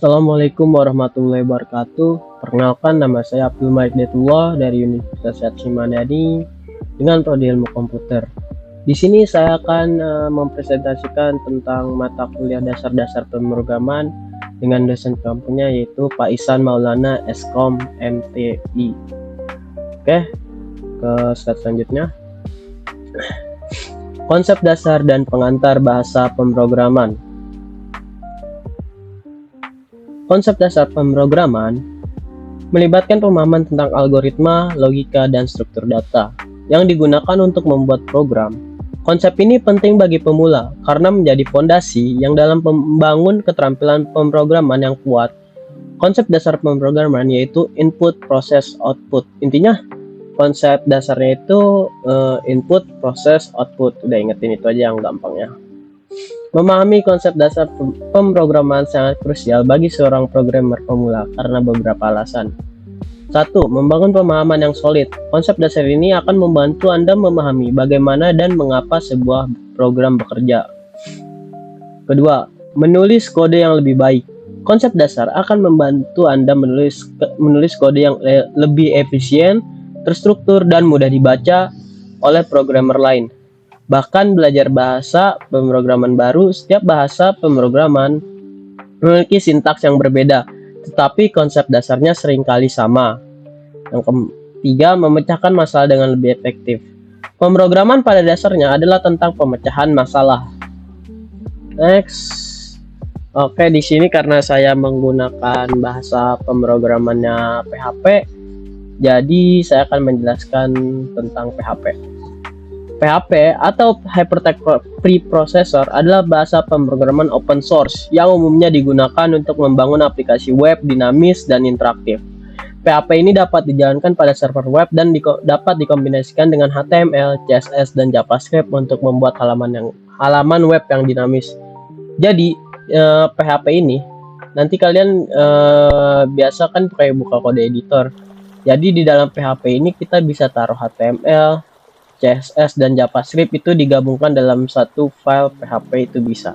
Assalamualaikum warahmatullahi wabarakatuh. Perkenalkan, nama saya Abdul Malik Detullah dari Universitas Syarif Madani dengan prodi Ilmu Komputer. Di sini saya akan mempresentasikan tentang mata kuliah dasar-dasar pemrograman dengan dosen kampusnya yaitu Pak Ihsan Maulana Eskom MTI. Oke, ke slide selanjutnya. Konsep dasar dan pengantar bahasa pemrograman. Konsep dasar pemrograman melibatkan pemahaman tentang algoritma, logika, dan struktur data yang digunakan untuk membuat program. Konsep ini penting bagi pemula karena menjadi fondasi yang dalam membangun keterampilan pemrograman yang kuat. Konsep dasar pemrograman yaitu input, proses, output. Intinya konsep dasarnya itu input, proses, output. Udah ingetin itu aja yang gampangnya. Memahami konsep dasar pemrograman sangat krusial bagi seorang programmer pemula karena beberapa alasan. 1. Membangun pemahaman yang solid. Konsep dasar ini akan membantu Anda memahami bagaimana dan mengapa sebuah program bekerja. Kedua, menulis kode yang lebih baik. Konsep dasar akan membantu Anda menulis kode yang lebih efisien, terstruktur, dan mudah dibaca oleh programmer lain. Bahkan belajar bahasa pemrograman baru, setiap bahasa pemrograman memiliki sintaks yang berbeda, tetapi konsep dasarnya seringkali sama. Yang ketiga, memecahkan masalah dengan lebih efektif. Pemrograman pada dasarnya adalah tentang pemecahan masalah. Next. Oke, di sini karena saya menggunakan bahasa pemrogramannya PHP, jadi saya akan menjelaskan tentang PHP. PHP atau Hypertext Preprocessor adalah bahasa pemrograman open source yang umumnya digunakan untuk membangun aplikasi web dinamis dan interaktif. PHP ini dapat dijalankan pada server web dan dapat dikombinasikan dengan HTML, CSS, dan JavaScript untuk membuat halaman web yang dinamis. Jadi PHP ini nanti kalian biasa kan kayak buka kode editor. Jadi di dalam PHP ini kita bisa taruh HTML, CSS, dan JavaScript itu digabungkan dalam satu file PHP itu bisa.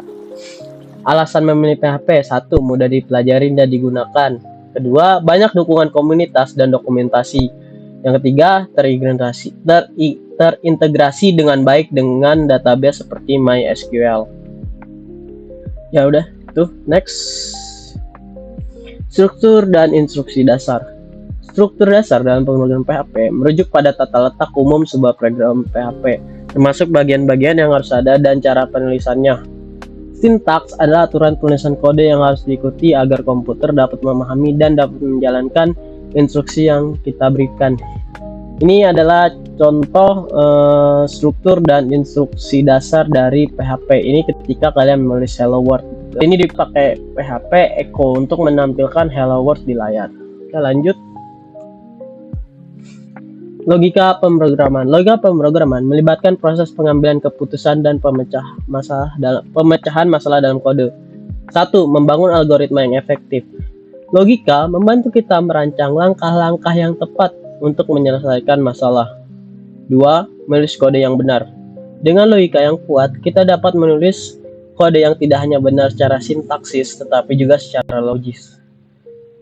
Alasan memilih PHP: 1. Mudah dipelajari dan digunakan. Kedua, banyak dukungan komunitas dan dokumentasi. Yang ketiga, terintegrasi dengan baik dengan database seperti MySQL. Ya udah, tuh next. Struktur dan instruksi dasar. Struktur dasar dalam pemrograman PHP merujuk pada tata letak umum sebuah program PHP, termasuk bagian-bagian yang harus ada dan cara penulisannya. Sintaks adalah aturan penulisan kode yang harus diikuti agar komputer dapat memahami dan dapat menjalankan instruksi yang kita berikan. Ini adalah contoh struktur dan instruksi dasar dari PHP. Ini ketika kalian menulis Hello World. Ini dipakai PHP Echo untuk menampilkan Hello World di layar. Oke, lanjut. Logika pemrograman. Logika pemrograman melibatkan proses pengambilan keputusan dan pemecahan masalah dalam kode. 1. Membangun algoritma yang efektif. Logika membantu kita merancang langkah-langkah yang tepat untuk menyelesaikan masalah. 2. Menulis kode yang benar. Dengan logika yang kuat, kita dapat menulis kode yang tidak hanya benar secara sintaksis, tetapi juga secara logis.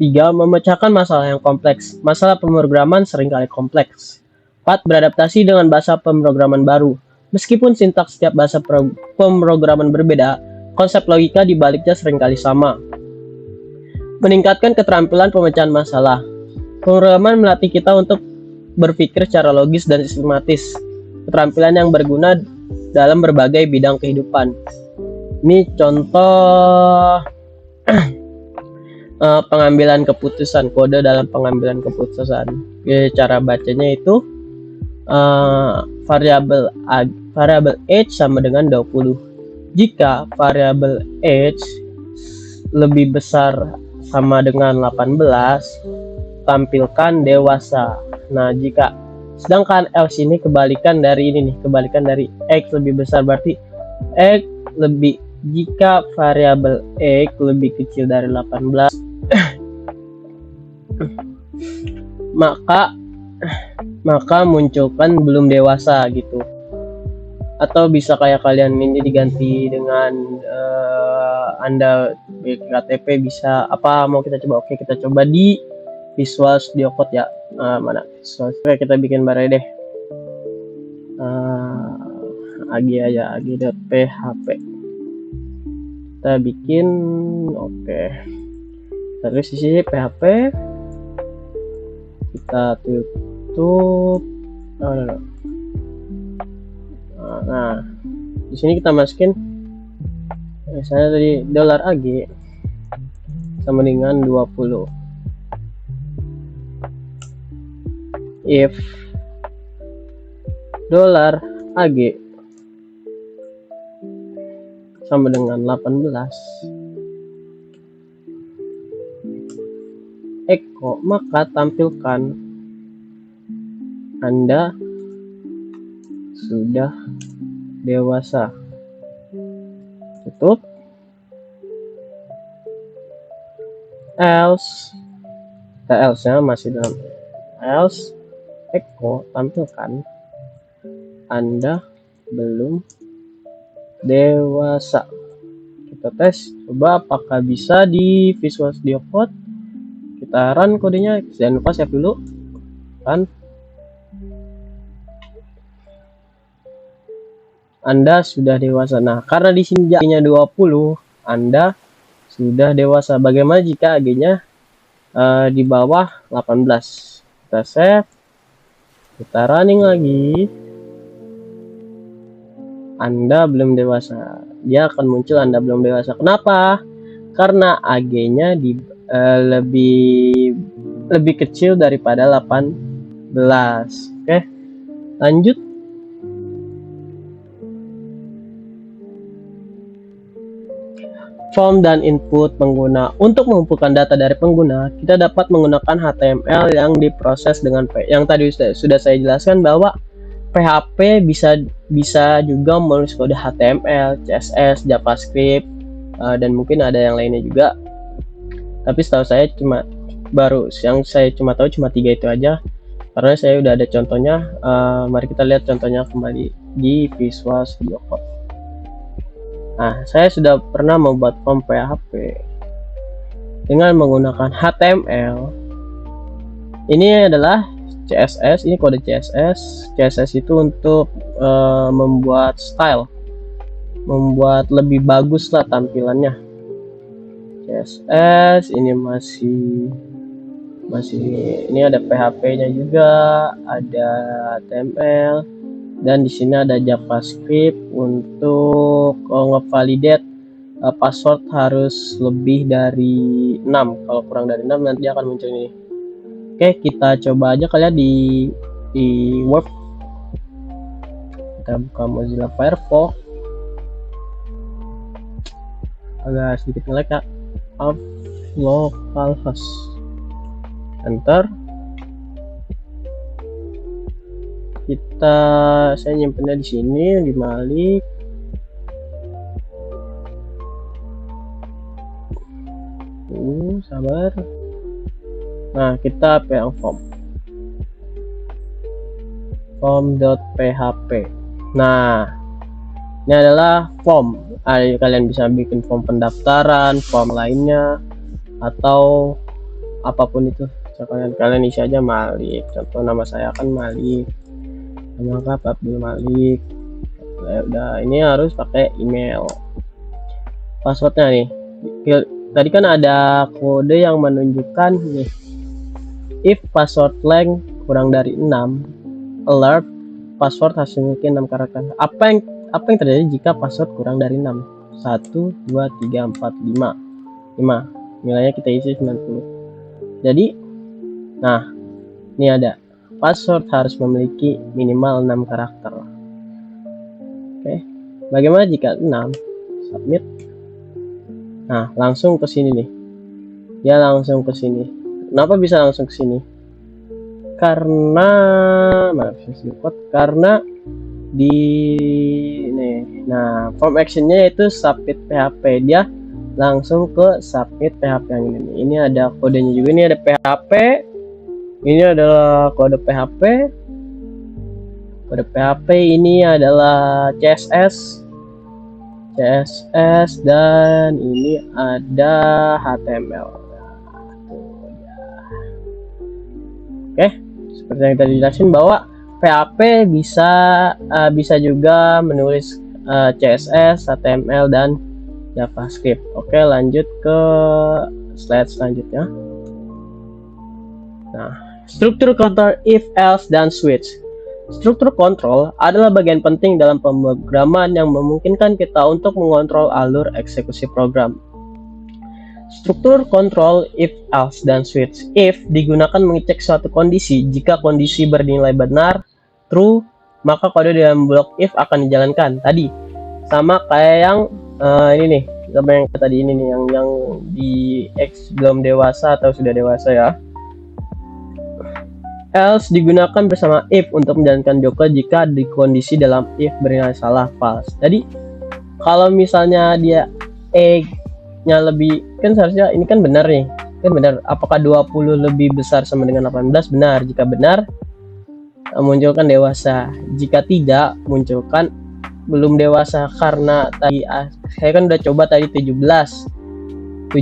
3. Memecahkan masalah yang kompleks. Masalah pemrograman seringkali kompleks. 4. Beradaptasi dengan bahasa pemrograman baru. Meskipun sintaks setiap bahasa pemrograman berbeda, konsep logika di baliknya seringkali sama. Meningkatkan keterampilan pemecahan masalah. Pemrograman melatih kita untuk berpikir secara logis dan sistematis. Keterampilan yang berguna dalam berbagai bidang kehidupan. Ini contoh pengambilan keputusan, kode dalam pengambilan keputusan. Cara bacanya itu variabel age sama dengan 20. Jika variabel age lebih besar sama dengan 18, tampilkan dewasa. Nah, sedangkan else ini kebalikan dari X lebih besar, berarti X lebih, jika variabel X lebih kecil dari 18 maka munculkan belum dewasa gitu. Atau bisa kayak kalian ini diganti dengan Anda bikin KTP bisa apa mau kita coba? Oke, kita coba di Visual Studio Code ya. Mana Visual? Oke, kita bikin bareng deh. AG aja, ag.php. Kita bikin, oke. Terus isi PHP. Kita tutup. Nah, di sini kita masukin misalnya tadi $AG sama dengan 20. If $AG sama dengan 18 echo, maka tampilkan Anda sudah dewasa. Tutup. Else nya masih dalam else echo, tampilkan Anda belum dewasa. Kita tes, coba apakah bisa di Visual Studio Code. Kita run kodenya, jangan lupa save dulu. Run. Anda sudah dewasa. Nah, karena di sini AG-nya 20, Anda sudah dewasa. Bagaimana jika AG-nya di bawah 18? Kita save, kita running lagi. Anda belum dewasa. Dia akan muncul Anda belum dewasa. Kenapa? Karena AG-nya lebih kecil daripada 18. Oke, lanjut. Form dan input pengguna. Untuk mengumpulkan data dari pengguna, kita dapat menggunakan HTML yang diproses dengan yang tadi sudah saya jelaskan bahwa PHP bisa juga menulis kode HTML, CSS, JavaScript, dan mungkin ada yang lainnya juga. Tapi setahu saya yang saya tahu cuma 3 itu aja. Karena saya udah ada contohnya. Mari kita lihat contohnya kembali di Visual Studio Code. Nah, saya sudah pernah membuat form PHP dengan menggunakan HTML. Ini adalah CSS, ini kode CSS. CSS itu untuk membuat style, membuat lebih bagus lah tampilannya. CSS ini masih ini ada PHP-nya juga, ada HTML. Dan di sini ada JavaScript untuk ngevalidate password harus lebih dari 6. Kalau kurang dari 6 nanti akan muncul ini. Oke, kita coba aja kalian di web. Kita buka Mozilla Firefox. Agak sedikit nge-lag ya. Localhost. Enter. Saya nyimpennya di sini di Malik. Sabar. Nah, kita yang form.php. Nah, ini adalah form. Kalian bisa bikin form pendaftaran, form lainnya, atau apapun itu. Kalian isi aja Malik. Contoh nama saya kan Malik. Nama Abdul Malik. Udah, ini harus pakai email. Passwordnya nih. Tadi kan ada kode yang menunjukkan nih. If password length kurang dari 6, alert password hasil mungkin 6 karakter. Apa yang terjadi jika password kurang dari 6? 1 2 3 4 5. Nilainya kita isi 90. Jadi, nah, ini ada password harus memiliki minimal 6 karakter. Oke. Bagaimana jika 6? Submit. Nah, langsung ke sini nih. Dia langsung ke sini. Kenapa bisa langsung ke sini? Karena di nih. Nah, form actionnya itu submit PHP. Dia langsung ke submit PHP yang ini. Ini ada kodenya juga. Ini ada PHP. Ini adalah kode PHP. Kode PHP ini adalah CSS. CSS, dan ini ada HTML. Nah, tuh ya. Oke, seperti yang tadi jelasin bahwa PHP bisa juga menulis CSS, HTML, dan JavaScript. Oke, lanjut ke slide selanjutnya. Nah, struktur control if, else, dan switch. Struktur kontrol adalah bagian penting dalam pemrograman yang memungkinkan kita untuk mengontrol alur eksekusi program. Struktur kontrol if, else, dan switch. If digunakan mengecek suatu kondisi. Jika kondisi bernilai benar, true, maka kode dalam blok if akan dijalankan. Tadi sama kayak yang ini nih, sama yang tadi ini nih, yang di X belum dewasa atau sudah dewasa ya. Else digunakan bersama if untuk menjalankan joko jika di kondisi dalam if bernilai salah, false. Jadi kalau misalnya dia nya lebih, kan seharusnya ini kan benar nih, kan benar. Apakah 20 lebih besar sama dengan 18? Benar. Jika benar, munculkan dewasa. Jika tidak, munculkan belum dewasa, karena tadi saya kan udah coba tadi 17,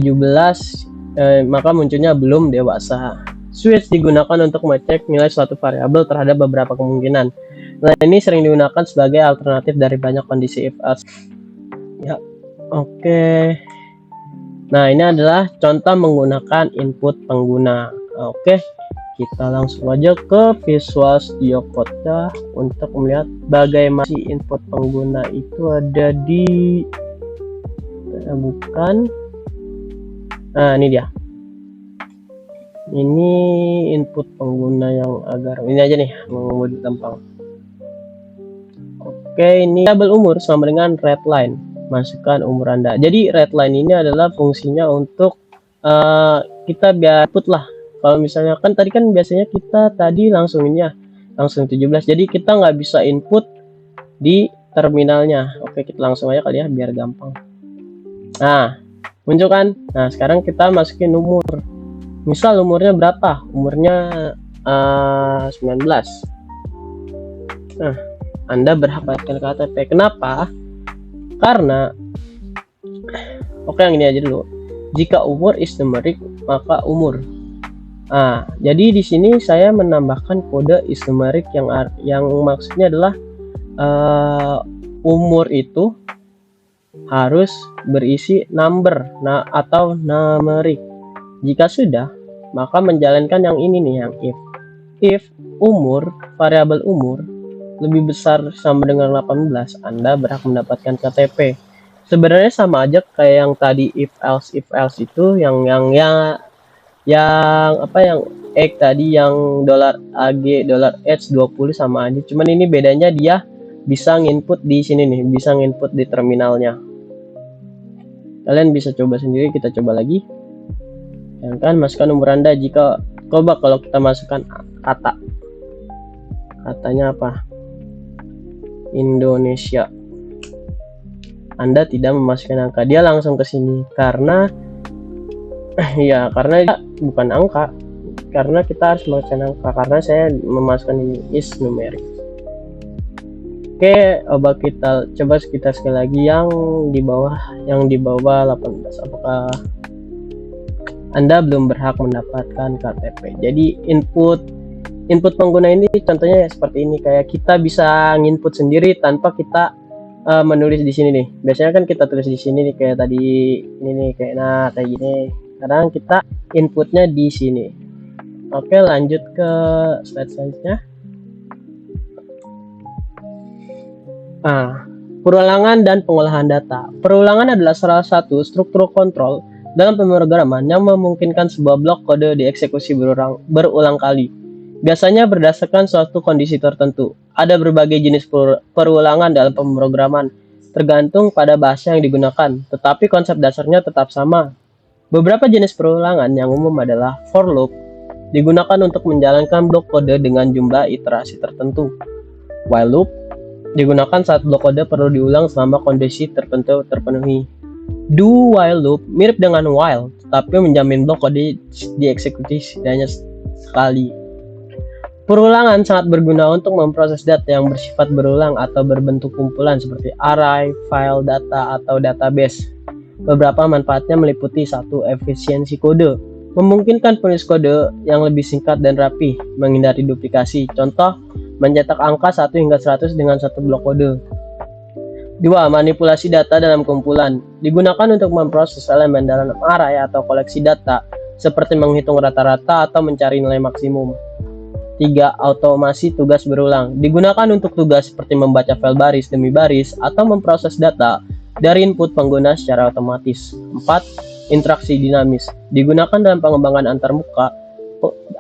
maka munculnya belum dewasa. Switch digunakan untuk mengecek nilai suatu variabel terhadap beberapa kemungkinan. Nah, ini sering digunakan sebagai alternatif dari banyak kondisi if else. Ya, oke. Nah, ini adalah contoh menggunakan input pengguna. Oke, kita langsung aja ke Visual Studio Code untuk melihat bagaimana input pengguna itu ada di bukan. Nah, ini dia. Ini input pengguna yang agak ini aja nih, mengemudi gampang. Oke, ini label umur sama dengan readline. Masukkan umur Anda. Jadi readline ini adalah fungsinya untuk kita biar input lah. Kalau misalnya kan tadi kan biasanya kita tadi langsung 17. Jadi kita nggak bisa input di terminalnya. Oke, kita langsung aja kali ya biar gampang. Nah, muncul kan? Nah, sekarang kita masukin umur. Misal umurnya berapa? Umurnya 19. Nah, Anda berhak mendapatkan KTP. Kenapa? Karena oke, yang ini aja dulu. Jika umur is numeric, maka umur. Nah, jadi di sini saya menambahkan kode is numeric yang maksudnya adalah umur itu harus berisi number atau numeric. Jika sudah, maka menjalankan yang ini nih, yang if. If umur, variabel umur lebih besar sama dengan 18, Anda berhak mendapatkan KTP. Sebenarnya sama aja kayak yang tadi if else itu yang egg tadi, yang $AG $H 20 sama aja. Cuman ini bedanya dia bisa nginput di sini nih, bisa nginput di terminalnya. Kalian bisa coba sendiri, kita coba lagi. Yang kan masukkan umur Anda. Jika coba kalau kita masukkan katanya apa? Indonesia. Anda tidak memasukkan angka, dia langsung ke sini karena ya karena dia bukan angka, karena kita harus memasukkan angka, karena saya memasukkan ini is numeric. Oke, coba kita sekali lagi yang di bawah 18. Apakah Anda belum berhak mendapatkan KTP? Jadi input pengguna ini contohnya ya seperti ini, kayak kita bisa nginput sendiri tanpa kita menulis di sini nih. Biasanya kan kita tulis di sini nih, kayak tadi ini nih, kayak gini. Sekarang kita inputnya di sini. Oke, lanjut ke slide selanjutnya. Perulangan dan pengolahan data. Perulangan adalah salah satu struktur kontrol dalam pemrograman yang memungkinkan sebuah blok kode dieksekusi berulang kali. Biasanya berdasarkan suatu kondisi tertentu. Ada berbagai jenis perulangan dalam pemrograman, tergantung pada bahasa yang digunakan, tetapi konsep dasarnya tetap sama. Beberapa jenis perulangan yang umum adalah for loop, digunakan untuk menjalankan blok kode dengan jumlah iterasi tertentu. While loop, digunakan saat blok kode perlu diulang selama kondisi tertentu terpenuhi. Do while loop mirip dengan while, tetapi menjamin blok kode dieksekusi setidaknya sekali. Perulangan sangat berguna untuk memproses data yang bersifat berulang atau berbentuk kumpulan seperti array, file data, atau database. Beberapa manfaatnya meliputi: 1. Efisiensi kode. Memungkinkan penulis kode yang lebih singkat dan rapi, menghindari duplikasi. Contoh, mencetak angka 1 hingga 100 dengan satu blok kode. 2. Manipulasi data dalam kumpulan. Digunakan untuk memproses elemen dalam array atau koleksi data, seperti menghitung rata-rata atau mencari nilai maksimum. 3. Automasi tugas berulang. Digunakan untuk tugas seperti membaca file baris demi baris atau memproses data dari input pengguna secara otomatis. 4. Interaksi dinamis. Digunakan dalam pengembangan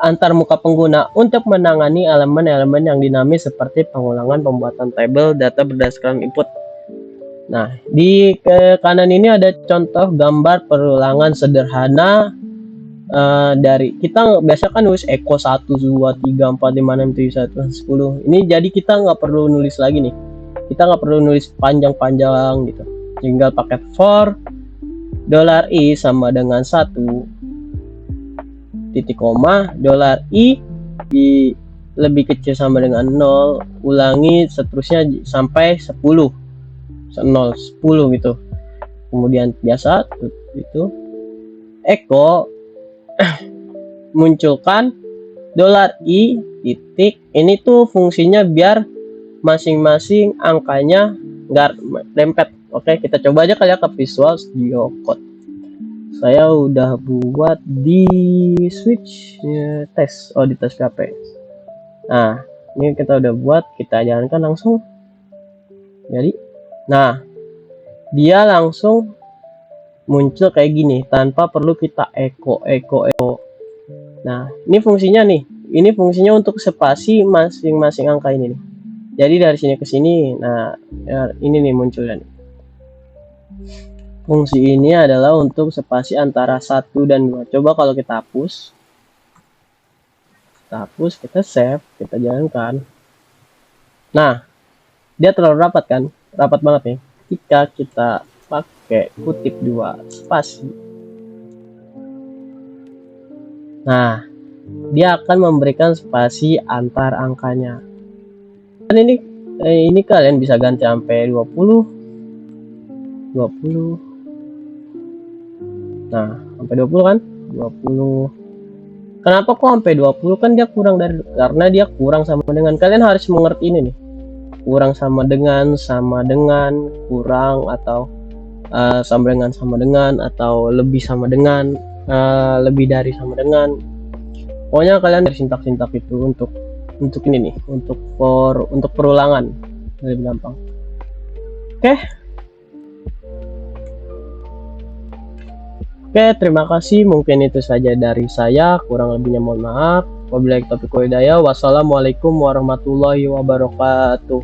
antarmuka pengguna untuk menangani elemen-elemen yang dinamis seperti pengulangan pembuatan tabel data berdasarkan input. Nah, di kanan ini ada contoh gambar perulangan sederhana dari kita biasa kan nulis echo 1, 2, 3, 4, 5, 6, 7, 1, 10. Ini jadi kita nggak perlu nulis lagi nih. Kita nggak perlu nulis panjang-panjang gitu. Tinggal pakai for $i sama dengan 1 titik koma $i di lebih kecil sama dengan 0, ulangi seterusnya sampai 10 gitu. Kemudian biasa itu echo munculkan $i titik. Ini tuh fungsinya biar masing-masing angkanya nggak dempet. Oke, kita coba aja kali ya ke Visual Studio Code. Saya udah buat di switch tes, di tes PHP. Nah, ini kita udah buat, kita jalankan langsung. Jadi, nah, dia langsung muncul kayak gini tanpa perlu kita echo. Nah, ini fungsinya nih. Ini fungsinya untuk spasi masing-masing angka ini nih. Jadi dari sini ke sini, nah ya, ini nih munculnya nih. Fungsi ini adalah untuk spasi antara 1 dan 2. Coba kalau kita hapus. Kita save, kita jalankan. Nah, dia terlalu rapat kan? Rapat banget nih. Jika kita pakai kutip 2 spasi, nah dia akan memberikan spasi antar angkanya. Dan ini kalian bisa ganti sampai 20. Nah, sampai 20 kan? 20. Kenapa kok sampai 20? Kan dia kurang karena dia kurang sama dengan. Kalian harus mengerti ini nih. Kurang sama dengan, kurang, atau sama dengan, atau lebih sama dengan, lebih dari sama dengan. Pokoknya kalian dari sintak-sintak itu untuk ini nih, untuk perulangan lebih gampang. Oke, terima kasih. Mungkin itu saja dari saya. Kurang lebihnya mohon maaf. Wabillahi taufiq wal hidayah. Wassalamualaikum warahmatullahi wabarakatuh.